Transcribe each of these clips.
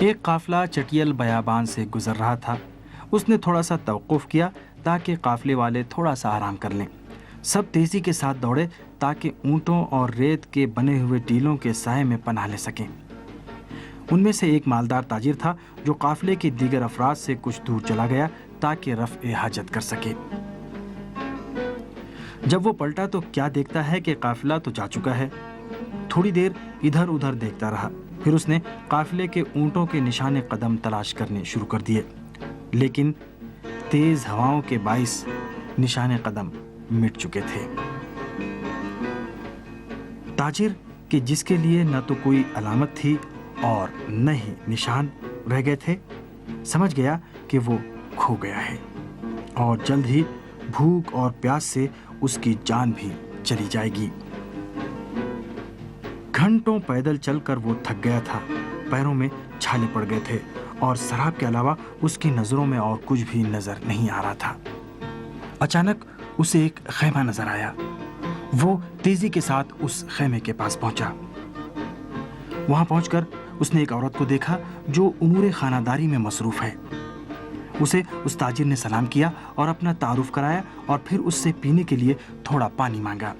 ایک قافلہ چٹیل بیابان سے گزر رہا تھا۔ اس نے تھوڑا سا توقف کیا تاکہ قافلے والے تھوڑا سا آرام کر لیں۔ سب تیزی کے ساتھ دوڑے تاکہ اونٹوں اور ریت کے بنے ہوئے ٹیلوں کے سائے میں پناہ لے سکیں۔ ان میں سے ایک مالدار تاجر تھا جو قافلے کے دیگر افراد سے کچھ دور چلا گیا تاکہ رفع حاجت کر سکے۔ جب وہ پلٹا تو کیا دیکھتا ہے کہ قافلہ تو جا چکا ہے۔ تھوڑی دیر ادھر ادھر دیکھتا رہا، پھر اس نے قافلے کے اونٹوں کے نشان قدم تلاش کرنے شروع کر دیے، لیکن تیز ہواؤں کے باعث نشان قدم مٹ چکے تھے۔ تاجر کہ جس کے لیے نہ تو کوئی علامت تھی اور نہ ہی نشان رہ گئے تھے، سمجھ گیا کہ وہ کھو گیا ہے اور جلد ہی بھوک اور پیاس سے اس کی جان بھی چلی جائے گی۔ گھنٹوں پیدل چل کر وہ تھک گیا تھا، پیروں میں چھالے پڑ گئے تھے اور سراب کے علاوہ اس کی نظروں میں اور کچھ بھی نظر نہیں آ رہا تھا۔ اچانک اسے ایک خیمہ نظر آیا۔ وہ تیزی کے ساتھ اس خیمے کے پاس پہنچا۔ وہاں پہنچ کر اس نے ایک عورت کو دیکھا جو امور خانہ داری میں مصروف ہے۔ اسے اس تاجر نے سلام کیا اور اپنا تعارف کرایا اور پھر اس سے پینے کے لیے تھوڑا پانی مانگا۔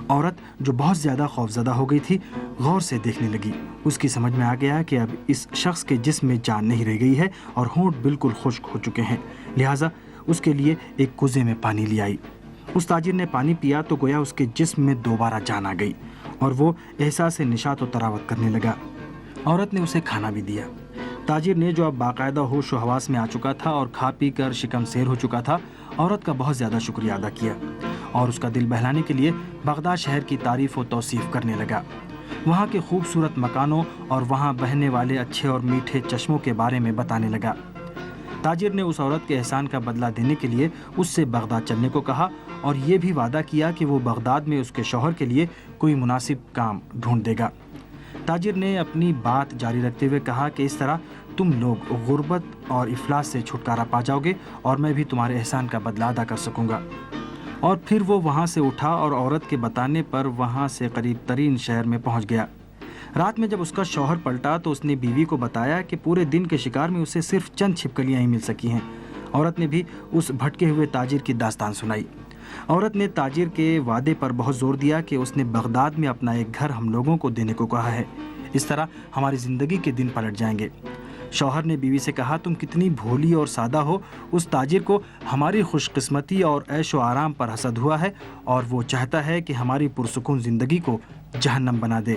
عورت جو بہت زیادہ خوفزدہ ہو گئی تھی غور سے دیکھنے لگی۔ اس کی سمجھ میں آ گیا کہ اب اس شخص کے جسم میں جان نہیں رہ گئی ہے اور ہونٹ بالکل خشک ہو چکے ہیں، لہٰذا اس کے لیے ایک کوزے میں پانی لے آئی۔ اس تاجر نے پانی پیا تو گویا اس کے جسم میں دوبارہ جان آ گئی اور وہ احساس نشاط و تراوت کرنے لگا۔ عورت نے اسے کھانا بھی دیا۔ تاجر نے جو اب باقاعدہ ہوش و حواس میں آ چکا تھا اور کھا پی کر شکم سیر ہو چکا تھا، عورت کا بہت زیادہ شکریہ ادا کیا اور اس کا دل بہلانے کے لیے بغداد شہر کی تعریف و توصیف کرنے لگا، وہاں کے خوبصورت مکانوں اور وہاں بہنے والے اچھے اور میٹھے چشموں کے بارے میں بتانے لگا۔ تاجر نے اس عورت کے احسان کا بدلہ دینے کے لیے اس سے بغداد چلنے کو کہا اور یہ بھی وعدہ کیا کہ وہ بغداد میں اس کے شوہر کے لیے کوئی مناسب کام ڈھونڈ دے گا۔ تاجر نے اپنی بات جاری رکھتے ہوئے کہا کہ اس طرح تم لوگ غربت اور افلاس سے چھٹکارا پا جاؤ گے اور میں بھی تمہارے احسان کا بدلہ ادا کر سکوں گا۔ اور پھر وہ وہاں سے اٹھا اور عورت کے بتانے پر وہاں سے قریب ترین شہر میں پہنچ گیا۔ رات میں جب اس کا شوہر پلٹا تو اس نے بیوی کو بتایا کہ پورے دن کے شکار میں اسے صرف چند چھپکلیاں ہی مل سکی ہیں۔ عورت نے بھی اس بھٹکے ہوئے تاجر کی داستان سنائی۔ عورت نے تاجر کے وعدے پر بہت زور دیا کہ اس نے بغداد میں اپنا ایک گھر ہم لوگوں کو دینے کو کہا ہے، اس طرح ہماری زندگی کے دن پلٹ جائیں گے۔ شوہر نے بیوی سے کہا تم کتنی بھولی اور سادہ ہو، اس تاجر کو ہماری خوش قسمتی اور عیش و آرام پر حسد ہوا ہے اور وہ چاہتا ہے کہ ہماری پرسکون زندگی کو جہنم بنا دے۔